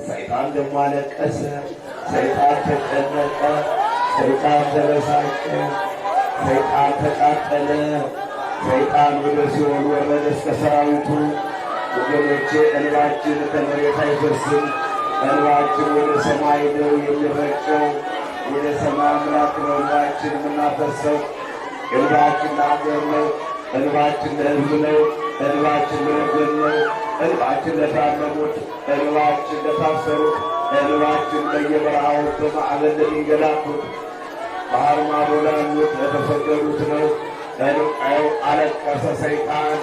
ሰይጣን ደግሞ አለቀሰ፣ ሰይጣን ተጨነቀ፣ ሰይጣን ተበሳጨ፣ ሰይጣን ተቃጠለ፣ ሰይጣን ወደ ሲኦል ወረደ እስከ ሰራዊቱ። ወገኖቼ እንባችን ከመሬት አይፈስም፣ እንባችን ወደ ሰማይ ነው የሚረጨው። ወደ ሰማይ አምላክ ነው እንባችን የምናፈሰው። እንባችን ለአገር ነው፣ እንባችን ለሕዝብ ነው፣ እንባችን ለወገን ነው፣ እንባችን ለታመሙት፣ እንባችን ለታሰሩት፣ እንባችን ለየበረሃዎች በማዕበል ለሚንገላቱት፣ ባህር ማዶ ላሉት ለተሰደዱት ነው። እንቃዩ አለቀሰ ሰይጣን፣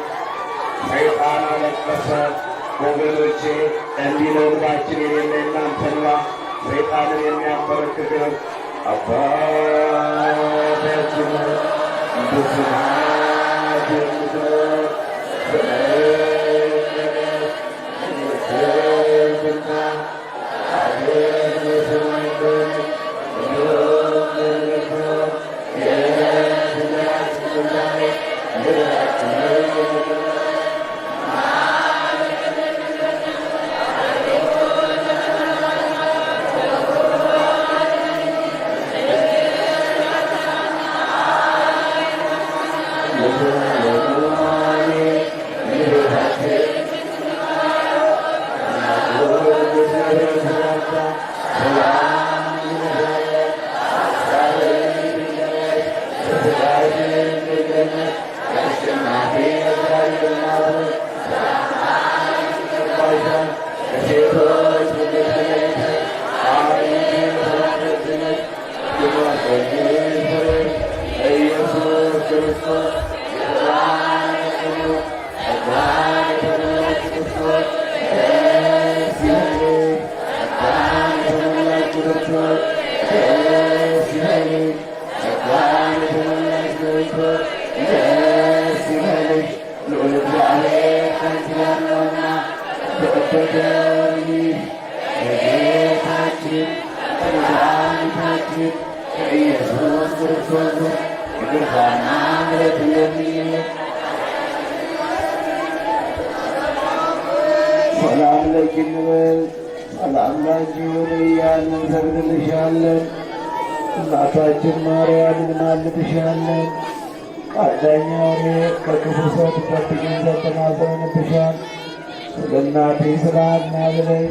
ሰይጣን አለቀሰ። ወገኖቼ እንዲህ ነው እንባችን፣ የኔና የእናንተ እንባ ሰይጣንን የሚያበረክተው። አባታችን በሰማያት የምትኖር Thank you. ከጌታችን ከኢየሱስ ክርስቶስ ይቅርታና ምሕረት ለሚል ሰላም ለኪ እንበል። ሰላም ላንቺን እያልን እንሰግድልሻለን። እናታችን ማርያም እንማልድሻለን። ከአዳኝ አውሬ ከክፉ ሰው ትጠብቂን ዘንድ ተማጽነንብሻል። ስለ እናቴ ስለ ሐና ብለሽ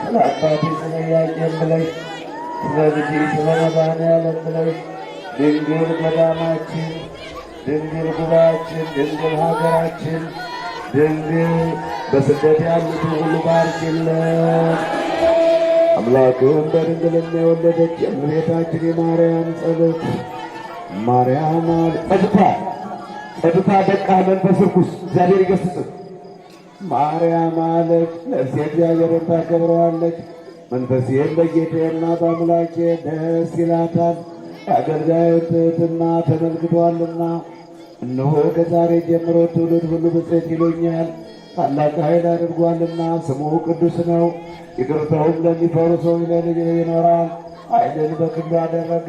ስለ አባቴ ስለ ኢያቄም ብለሽ ስለ ልጅ ስለ መድኃኔዓለም ብለሽ ድንግል ገዳማችን፣ ድንግል ጉባኤያችን፣ ድንግል ሀገራችን፣ ድንግል በስደት ያሉትን ሁሉ ባርኪልን። አምላክም በድንግልና የወለደች የእመቤታችን የማርያም ጸሎት ማርያም ጸጥታ በቃ መንፈስ ርኩስ እግዚአብሔር ይገሥጽ። ማርያም አለች ነፍሴ እግዚአብሔርን ታከብረዋለች፣ መንፈሴም በጌታዬና በአምላኬ ደስ ይላታል። የአገልጋዩ ትሕትና ተመልክቶአልና። እነሆ ከዛሬ ጀምሮ ትውልድ ሁሉ ብፅዕት ይሉኛል። ታላቅ ኃይል አድርጓልና ስሙ ቅዱስ ነው። ይቅርታውም ለሚፈሩ ሰዎች ለልጅ ይኖራል። ኃይልን በክንዱ አደረገ።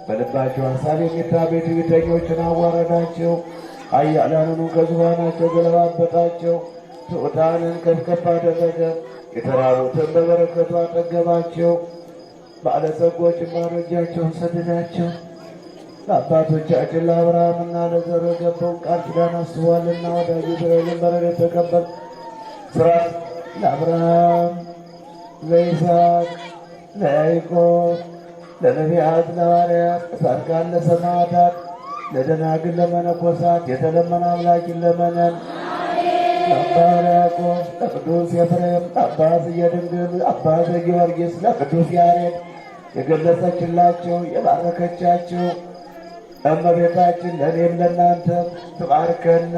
በልባቸው ሐሳብ የሚታበዩ ትዕቢተኞችን አዋረዳቸው። ኃያላኑን ከዙፋናቸው ገለባበጣቸው። ትሑታንን ከፍ ከፍ አደረገ። የተራሩትን በበረከቱ አጠገባቸው። ባለጸጎችን ባዶ እጃቸውን ሰደዳቸው። ለአባቶቻችን ለአብርሃምና ለዘሩ የገባውን ቃል ኪዳን አስቧልና ወዳጅ እስራኤልን በረከት ተቀበል። ሥርዓት ለአብርሃም ለይስሐቅ ለያዕቆብ ለነቢያት ለሐዋርያት ለጻድቃን ለሰማዕታት ለደናግል ለመነኮሳት የተለመነ አምላክ ይለመነን። ለአባ ሕርያቆስ ለቅዱስ ኤፍሬም ለአባ ዘየድንግል ለአባ ዘጊዮርጊስ ለቅዱስ ያሬድ የገለጸችላቸው የባረከቻቸው እመቤታችን ለእኔም ለእናንተም ትባርከነ።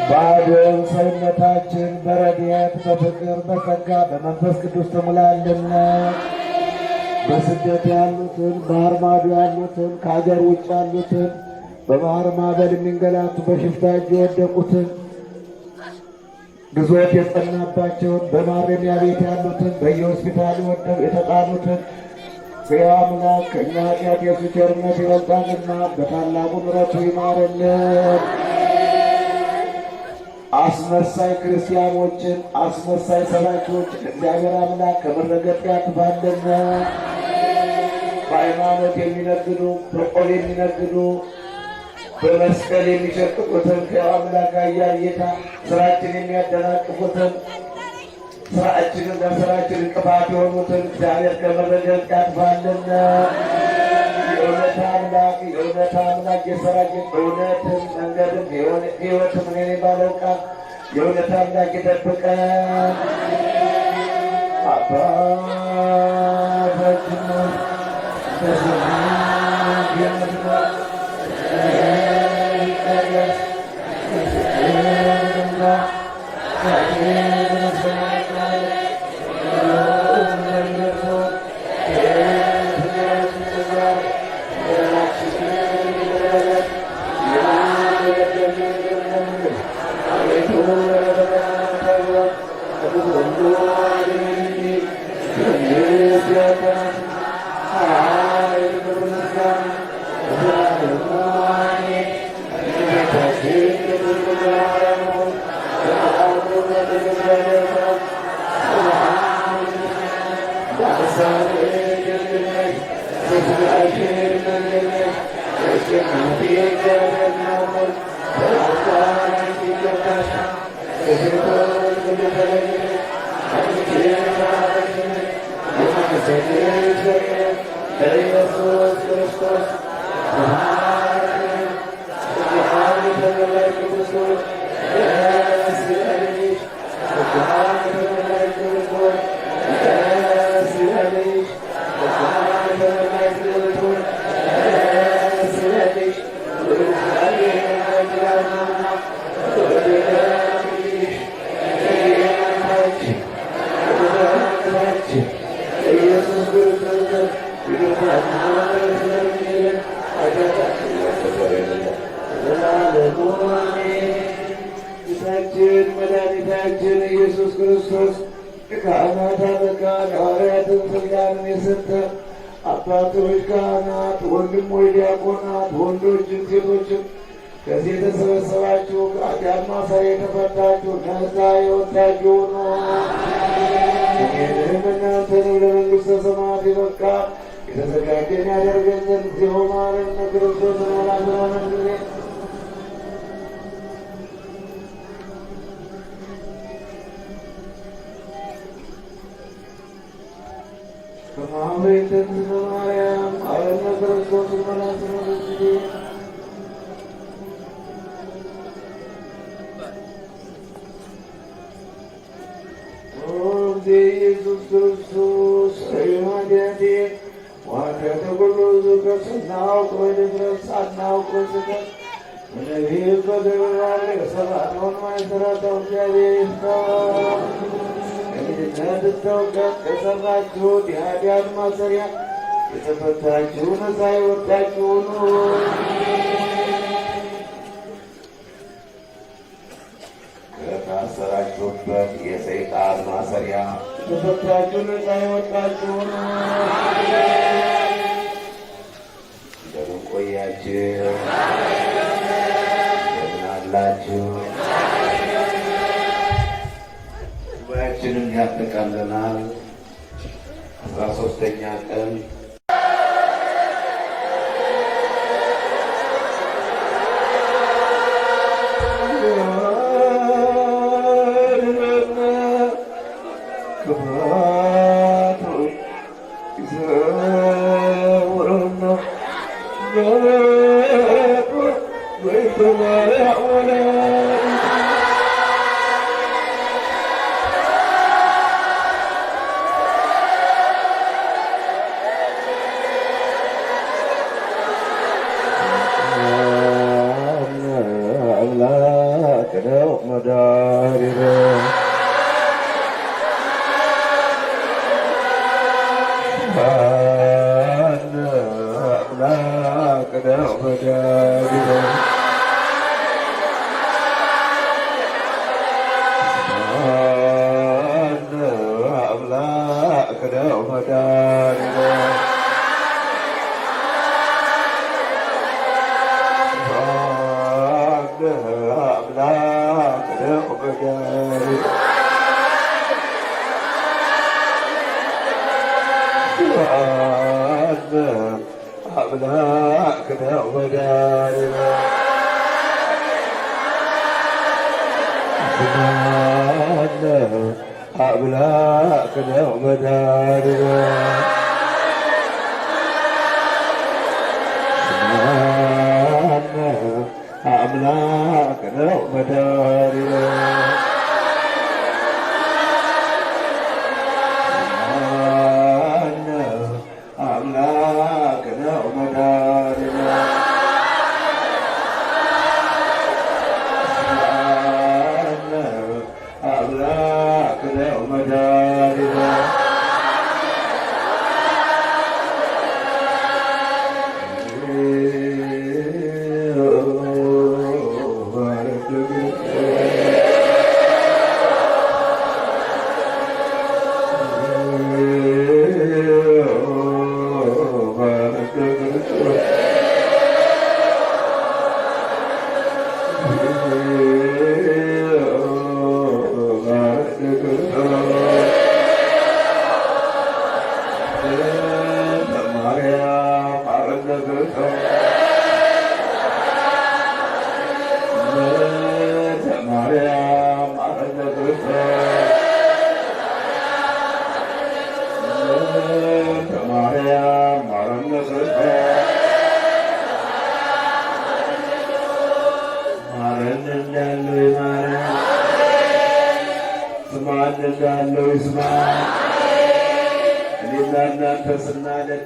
ባዶውን ሰውነታችን በረድኤት በፍቅር በጸጋ በመንፈስ ቅዱስ ትሙላልን። በስደት ያሉትን ባህር ማዶ ያሉትን ከሀገር ውጭ ያሉትን በባህር ማዕበል የሚንገላቱ በሽፍታ እጅ የወደቁትን ግዞት የጸናባቸውን በማረሚያ ቤት ያሉትን በየሆስፒታሉ ወደው የተጣሉትን አምላክ ከእኛ ኃጢአት የሱ ቸርነት ይበልጣልና በታላቁ ምሕረቱ ይማረልን። አስመሳይ ክርስቲያኖችን አስመሳይ ሰባኪዎችን እግዚአብሔር አምላክ ከምድረ-ገጽ ያጥፋልን። በሃይማኖት የሚነግዱ በቆብ የሚነግዱ በመስቀል የሚሸቅቁትን ከአምላክ ኃያል ጌታ ስራችን የሚያደናቅፉትን ስራችንን ለስራችን እንቅፋት የሆኑትን እግዚአብሔር ከምድረ-ገጽ ያጥፋልን። የእውነት አምላክ የሰራችን እውነትን መንገድን ሕይወትም እኔ ባለው ቃል የእውነት አምላክ ይጠብቀን። አባታችን በሰማያት የምትኖር ይቀደስ ጌታችን መድኃኒታችን ኢየሱስ ክርስቶስ የካህናት አለቃ ለሐዋርያትን ሥልጣንን የሰጠ አባቶች ካህናት፣ ወንድሞች ዲያቆናት፣ ወንዶችም ሴቶችም ከዚህ የተሰበሰባችሁ ከኃጢአት ማሰሪያ የተፈታችሁ ነፃ የወጣችሁ ነው። እኔንም እናንተንም ለመንግሥተ ሰማያት የበቃ የተዘጋጀን ያደርገን ዘንድ እግዚኦ መሐረነ ክርስቶስ ወላዲተ ጊዜ ከማኅበረ ተክለ ማርያም መሐረነ ክርስቶስ ወላዲተ ጊዜ ኢየሱስ ክርስቶስ ኃጢአቴ ኃጢአተ ኩሉ ሕዝብ ስናውቅ በድፍረት ሳናውቅ በስህተት በነቢብ በገቢር የሠራነውን ማይሠራተው እግዚአብሔር ይፍታ። ከልጅነት እስከ እውቀት ከሠራችሁት የኃጢአት ማሰሪያ የተፈታችሁ ነፃ የወጣችሁ ሁኑ። ከታሰራችሁበት የሰይጣን ማሰሪያ የተፈታችሁ ነፃ የወጣችሁ ነው። እንደምን ቆያችሁ? እንደምን አላችሁ? ጉባኤያችንን ያጠቃልለናል። 13ኛ ቀን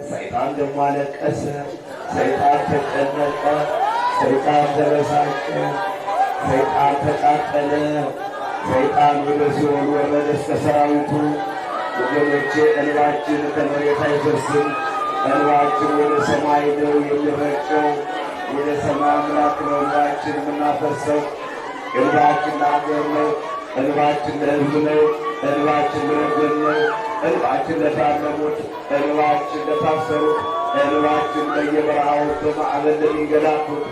ሰይጣን ደግሞ አለቀሰ፣ ሰይጣን ተጨነቀ፣ ሰይጣን ተበሳጨ፣ ሰይጣን ተቃጠለ፣ ሰይጣን ወደ ሲኦል ወረደ እስከ ሰራዊቱ። ወገኖቼ እንባችን ከመሬት አይፈስም፣ እንባችን ወደ ሰማይ ነው የሚረጨው። ወደ ሰማይ አምላክ ነው እንባችን የምናፈሰው። እንባችን ለአገር ነው፣ እንባችን ለሕዝብ ነው። እንባችን ለወገነው፣ እንባችን ለታመሙት፣ እንባችን ለታሰሩት፣ እንባችን በየበረሃው በማዕበል ለሚንገላቱት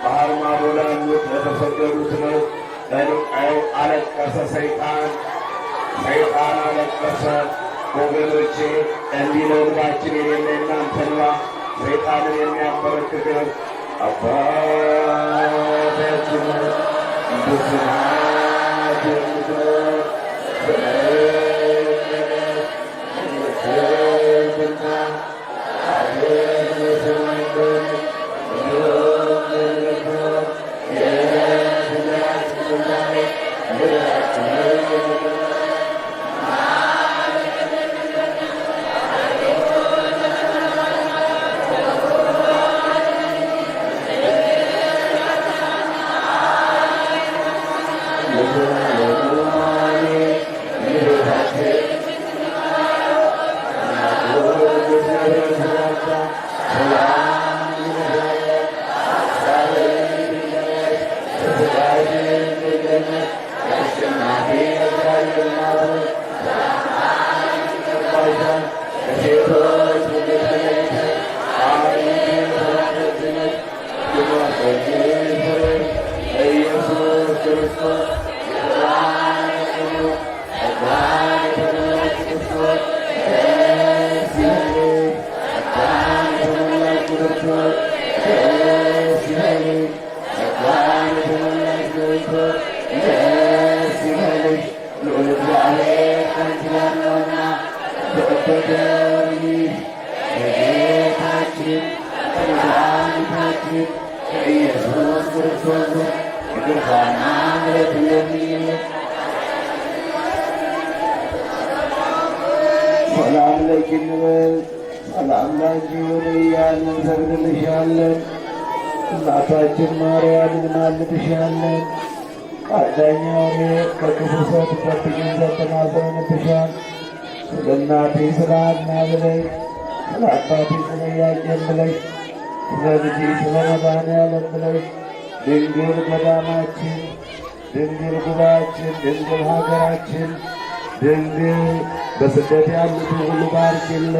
ባህር ማዶ ላሉት ለተሰደዱት ነው። አለቀሰ ሰይጣን አለቀሰ። ወገኖቼ እንዲህ ነው እንባችን የኔና የእናንተ እንባ ሰይጣንን የሚያበረክተው። አባታችን በሰማያት የምትኖር ሰላም ለኪ እንበል። ሰላም ላንቺ ይሁን እያልን እንሰግድልሻለን። እናታችን ማርያም እንማልድሻለን። ቃዳኛውን ከክፉ ሰው ትጠብቂን ዘንድ ተማጽነንብሻል። ስለ እናቴ ስለ ሐና ብለሽ፣ ስለ አባቴ ስለ ኢያቄም ብለሽ፣ ስለ ልጄ ስለ መድኃኔዓለም ብለሽ ድንግል ገዳማችን፣ ድንግል ጉባኤያችን፣ ድንግል ሀገራችን፣ ድንግል በስደት ያሉትን ሁሉ ባርኪልን።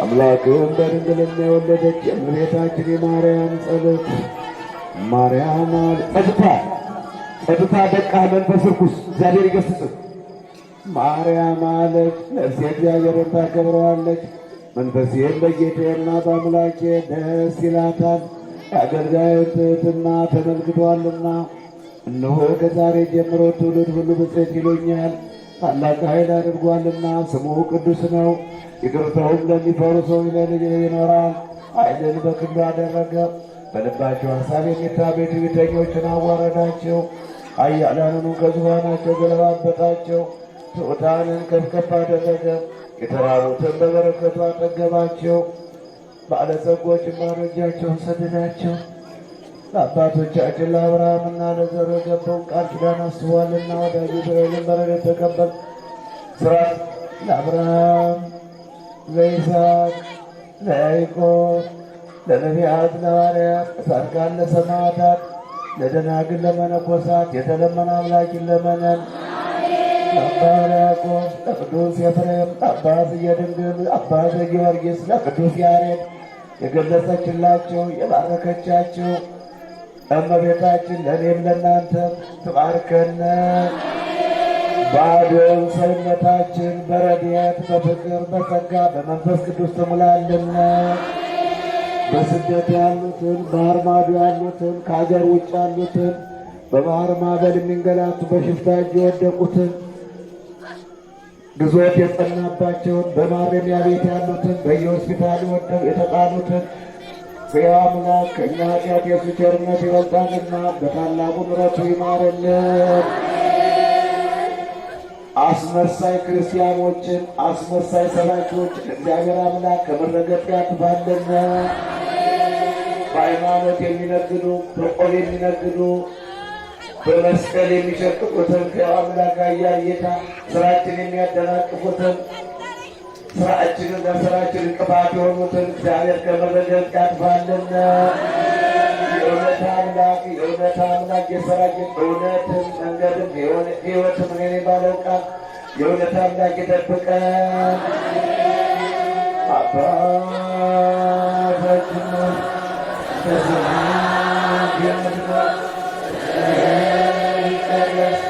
አምላክን በድንግልና የወለደች የእመቤታችን የማርያም ጸሎት ማርያም ጸጥታ በቃ መንፈስ ርኩስ እግዚአብሔር ይገሥጽህ። ማርያም አለች ነፍሴ እግዚአብሔርን ታከብረዋለች፣ መንፈሴም በጌታዬና በአምላኬ ደስ ይላታል። የአገልጋዩን ትሕትና ተመልክቶአልና። እነሆ ከዛሬ ጀምሮ ትውልድ ሁሉ ብፅዕት ይሉኛል። ታላቅ ኃይል አድርጓልና ስሙ ቅዱስ ነው። ይቅርታውም ለሚፈሩ ሰዎች ለልጅ ይኖራል። ኃይልን በክንዱ አደረገ። በልባቸው ሐሳብ የሚታበዩ ትዕቢተኞችን አዋረዳቸው። ኃያላኑን ከዙፋናቸው ገለባበጣቸው። ትሑታንን ከፍ ከፍ አደረገ። የተራቡትን በበረከቱ አጠገባቸው። ባለጸጎችን ባዶ እጃቸውን ሰደዳቸው። ለአባቶቻችን ለአብርሃምና ለዘሩ የገባውን ቃል ኪዳን አስቧልና ወዳጁ እስራኤልን በረከት ተቀበል። ሥርዓት ለአብርሃም ለይስሐቅ ለያዕቆብ ለነቢያት ለሐዋርያት ለጻድቃን ለሰማዕታት ለደናግል ለመነኮሳት የተለመነ አምላክ ይለመነን። ለአባ ሕርያቆስ ለቅዱስ ኤፍሬም ለአባ ዘየድንግል ለአባ ዘጊዮርጊስ ለቅዱስ ያሬድ የገለጸችላቸው የባረከቻቸው እመቤታችን ለእኔም ለእናንተም ትባርከነ። ባዶውን ሰውነታችን በረድኤት በፍቅር በጸጋ በመንፈስ ቅዱስ ትሙላልን። በስደት ያሉትን ባህር ማዶ ያሉትን ከሀገር ውጭ ያሉትን በባህር ማዕበል የሚንገላቱ በሽፍታ እጅ የወደቁትን ግዞት የጸናባቸውን በማረሚያ ቤት ያሉትን በየሆስፒታሉ ወደው የተጣሉትን ሕያው አምላክ ከእኛ ኃጢአት የእሱ ቸርነት ይበልጣልና በታላቁ ምሕረቱ ይማረልን። አስመሳይ ክርስቲያኖችን አስመሳይ ሰባኪዎችን እግዚአብሔር አምላክ ከመረገጥ ያጥፋልን። በሃይማኖት የሚነግዱ በቆብ የሚነግዱ በመስቀል የሚሸቅጡትን ሕያው አምላክ አያየታ ስራችን የሚያደናቅፉትን ስራችንን ለስራችን እንቅፋት የሆኑትን እግዚአብሔር ከመረገጥ ያጥፋልን። የእውነታን አምላክ የእውነት አምላክ የሰራዊት እውነትን መንገድም ሕይወትም እኔ ነኝ ባለው ቃል የእውነት አምላክ ይጠብቀን። አባታችን በሰማያት የምትኖር ይቀደስ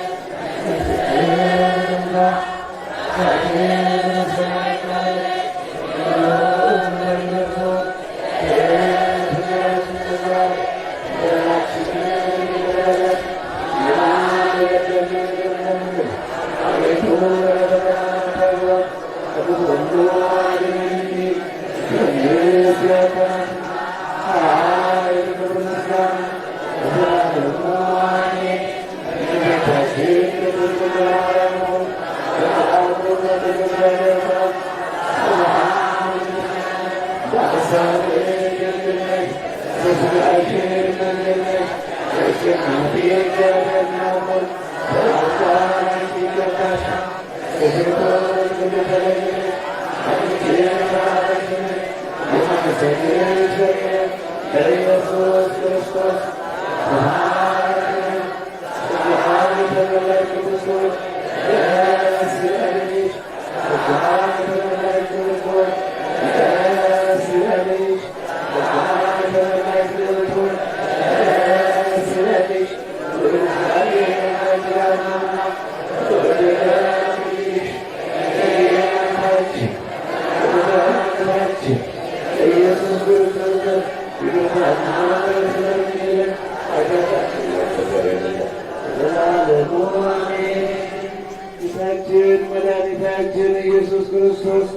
መድኃኒታችን ኢየሱስ ክርስቶስ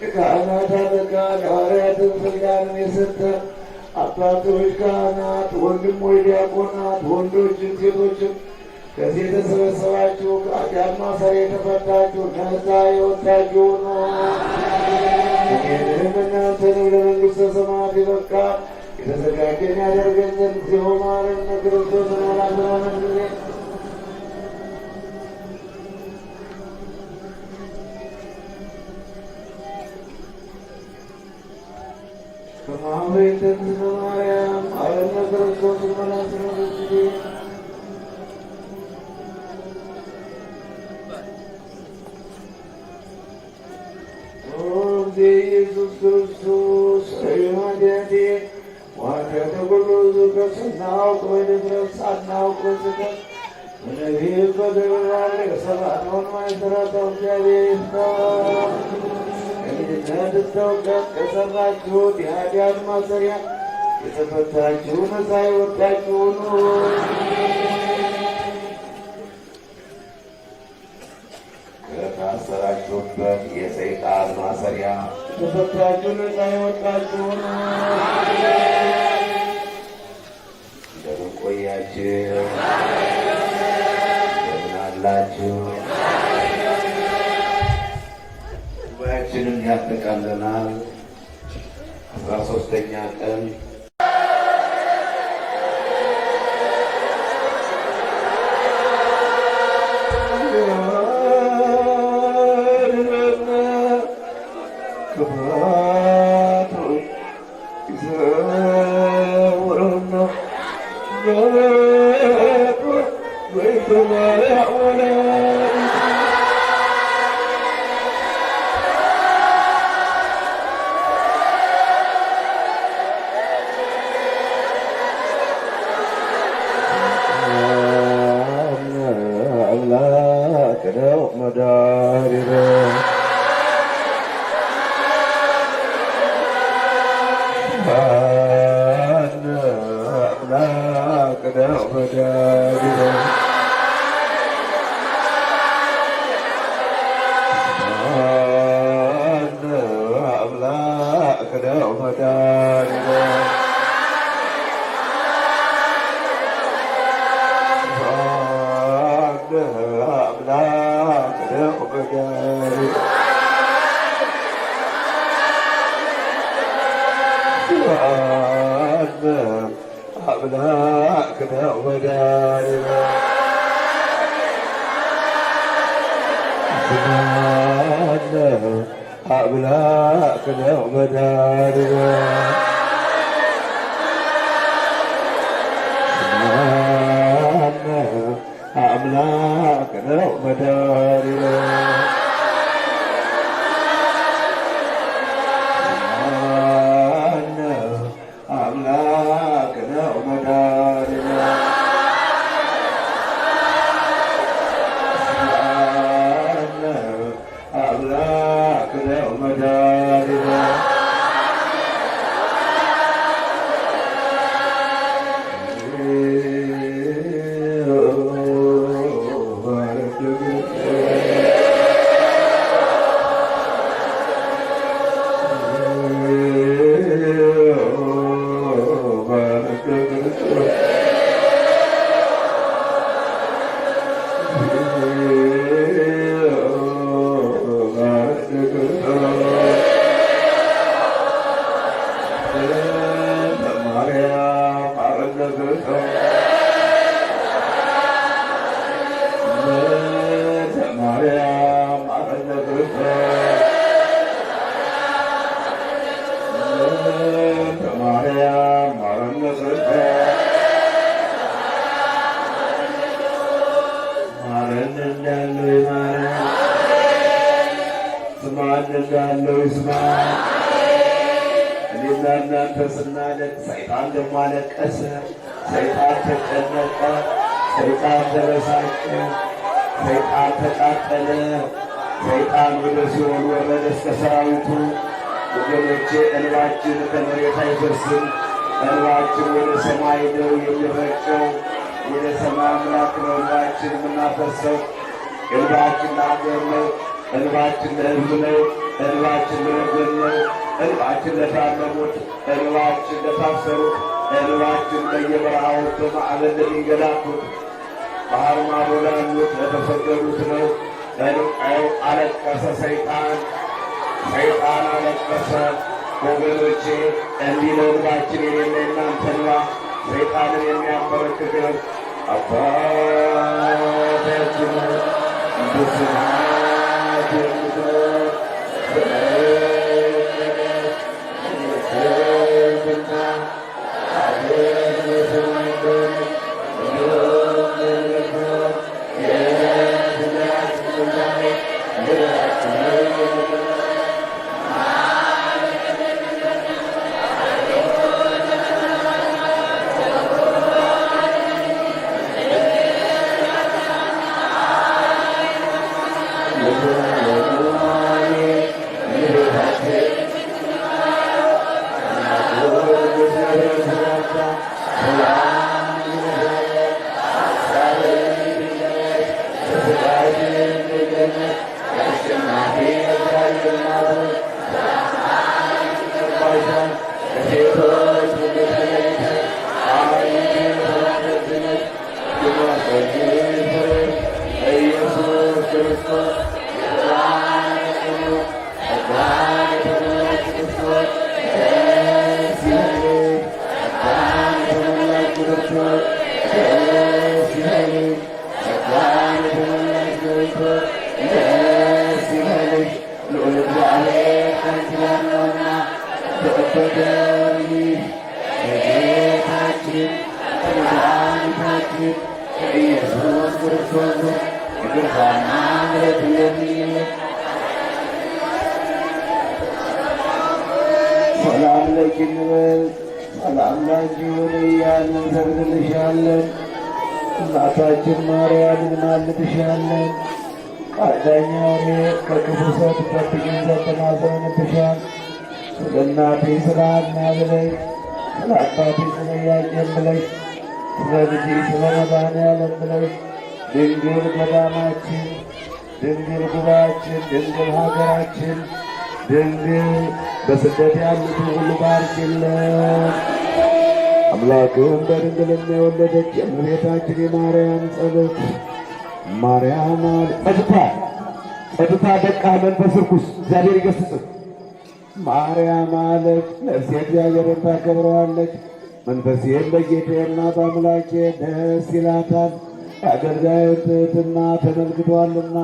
የካህናት አለቃ ለሐዋርያትን ሥልጣንን የሰጠ አባቶች ካህናት፣ ወንድሞች ዲያቆናት፣ ወንዶችም ሴቶችም ከዚህ የተሰበሰባችሁ ከኃጢአት ማሰሪያ የተፈታችሁ ነፃ የወጣችሁ ነው። ይህንም እናንተንም ለመንግሥተ ሰማያት የበቃ የተዘጋጀን ያደርገን ዘንድ እግዚኦ መሐረነ ክርስቶስ አላስራመን ጊዜ ከማኅበረ ተክለ ማርያም መሐረነ ክርስቶስ አላስራመን ጊዜ ኢየሱስ ክርስቶስ ኃጢአቴ ዋኃጢአተ ኩሉ ሕዝብ ስናውቅ በድፍረት ሳናውቅ በስተት በነቢብ በገቢር የሠራነውን ማይሠራተው እግዚአብሔር ይፍታ። ከልጅነት እስከ እውቀት ከሠራችሁት የኃጢአት ማሰሪያ የተፈታችሁ ነፃ የወጣችሁ ሁኑ። ከታሰራችሁበት የሰይጣን ማሰሪያ የተፈታችሁ ነፃ የወጣችሁ ሁኑ። እንደምን ቆያችሁ? እንደምን አላችሁ? ጉባኤያችንን ያጠቃልለናል። 13ኛ ቀን አምላክ ነው መድኃኒነ አምላክ ነው መድኃኒነ አምላክ ነው መድኃኒነ እኔና እናንተ ስናለቅ ሰይጣን ደግሞ አለቀሰ፣ ሰይጣን ተጨነቀ፣ ሰይጣን ተበሳጨ፣ ሰይጣን ተቃጠለ፣ ሰይጣን ወደ ሲኦል ወረደ እስከ ሰራዊቱ። ወገኖቼ እንባችን ከመሬት አይፈስም፣ እንባችን ወደ ሰማይ ነው የሚረጨው። ወደ ሰማይ አምላክ ነው እንባችን የምናፈሰው። እንባችን ለአገር ነው፣ እንባችን ለሕዝብ ነው፣ እንባችን ለወገን ነው፣ እንባችን ለታመሙት፣ እንባችን ለታሰሩት፣ እንባችን በየበረሃዎች በማዕበል ለሚንገላቱት፣ ባህር ማዶ ላሉት ለተሰደዱት ነው። እንቃው አለቀሰ ሰይጣን፣ ሰይጣን አለቀሰ። ወገኖቼ እንዲህ ነው እንባችን የኔና የእናንተ እንባ ሰይጣንን የሚያበረክተው። አባታችን በሰማያት የምትኖር ሰላም ለኪ እንበል፣ ሰላም ላንቺ ይሁን እያልን እንሰግድልሻለን። እናታችን ማርያም እንማልድሻለን። አዳኛ ሆይ ከክፉ ሰው ትጠብቂን ዘንድ ተማጽነንብሻል። ስለ እናቴ ስለ ሐና ብለሽ፣ ስለ አባቴ ስለ ኢያቄም ብለሽ፣ ስለ ልጄ ስለ መድኃኔዓለም ብለሽ ድንግል ገዳማችን፣ ድንግል ጉባኤያችን፣ ድንግል ሀገራችን፣ ድንግል በስደት ያሉትን ሁሉ ባርኪልን። አምላክም በድንግልና የወለደች የእመቤታችን የማርያም ጸሎት ማርያም ጸጥታ በቃ መንፈስ ርኩስ እግዚአብሔር ይገሥጽ። ማርያም አለች ነፍሴ እግዚአብሔርን ታከብረዋለች፣ መንፈሴም በጌታዬና በአምላኬ ደስ ይላታል። የአገልጋዩን ትሕትና ተመልክቶአልና፣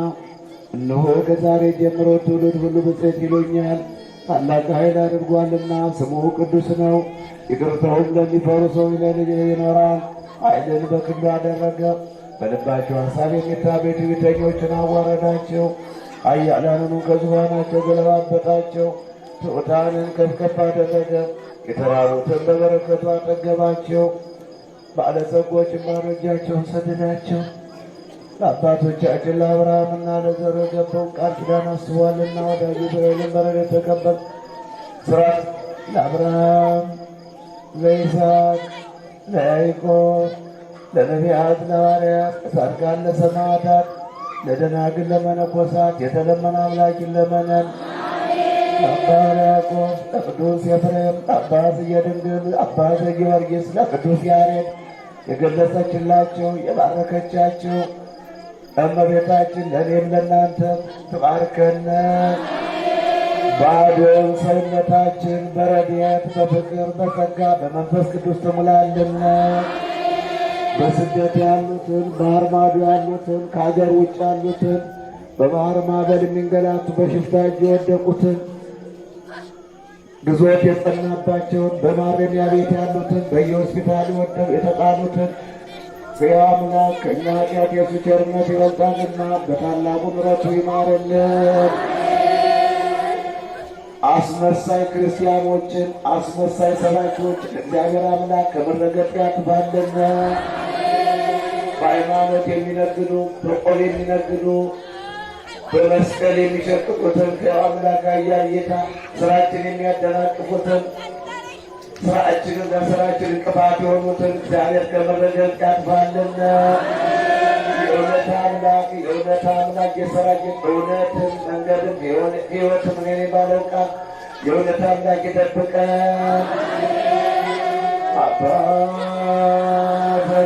እነሆ ከዛሬ ጀምሮ ትውልድ ሁሉ ብፅዕት ይሉኛል። ታላቅ ኃይል አድርጓልና ስሙ ቅዱስ ነው። ይቅርታውም ለሚፈሩ ሰዎች ለልጅ ይኖራል። ኃይልን በክንዱ አደረገ፣ በልባቸው ሐሳብ የሚታበዩ ትዕቢተኞችን አዋረዳቸው። ኃያላኑን ከዙፋናቸው ገለባበጣቸው። ትሑታንን ከፍ ከፍ አደረገ። የተራቡትን በበረከቱ አጠገባቸው። ባለጸጎችን ባዶ እጃቸውን ሰደዳቸው። ለአባቶቻችን ለአብርሃምና ለዘሩ የገባውን ቃል ኪዳን አስቧልና ወዳጁ እስራኤልን በረድኤት ተቀበል። ሥርዓት ለአብርሃም ለይስሐቅ ለያዕቆብ ለነቢያት ለሐዋርያት ለጻድቃን ለሰማዕታት ለደናግል ለመነኮሳት የተለመነ አምላክ ይለመነን። ለአባ ሕርያቆስ ለቅዱስ ኤፍሬም ለአባ ዘየድንግል ለአባ ዘጊዮርጊስ ለቅዱስ ያሬድ የገለጸችላቸው የባረከቻቸው እመቤታችን ለእኔም ለእናንተም ትባርከን። ባዶውን ሰውነታችን በረድኤት በፍቅር በጸጋ በመንፈስ ቅዱስ ትሙላልን። በስደት ያሉትን ባህር ማዶ ያሉትን ከሀገር ውጭ ያሉትን በባህር ማዕበል የሚንገላቱ በሽፍታ እጅ የወደቁትን ግዞት የጸናባቸውን በማረሚያ ቤት ያሉትን በየሆስፒታሉ ወደው የተጣሉትን ሕያው አምላክ ከእኛ ኃጢአት የእሱ ቸርነት ይበልጣልና በታላቁ ምሕረቱ ይማረልን። አስመሳይ ክርስቲያኖችን አስመሳይ ሰባኪዎችን እግዚአብሔር አምላክ ከመረገጥ ያጥፋልን። በሃይማኖት የሚነግዱ በቆል የሚነግዱ በመስቀል የሚሸቅጡትን ሕያው አምላክ ኃያል ጌታ ስራችን የሚያደናቅፉትን ስራችንን ለስራችን እንቅፋት የሆኑትን እግዚአብሔር ከመረገጥ ያጥፋልን። የእውነት አምላክ የሰራችን እውነትን መንገድም ሕይወትም እኔ ባለው ቃል የእውነት አምላክ ይጠብቀን።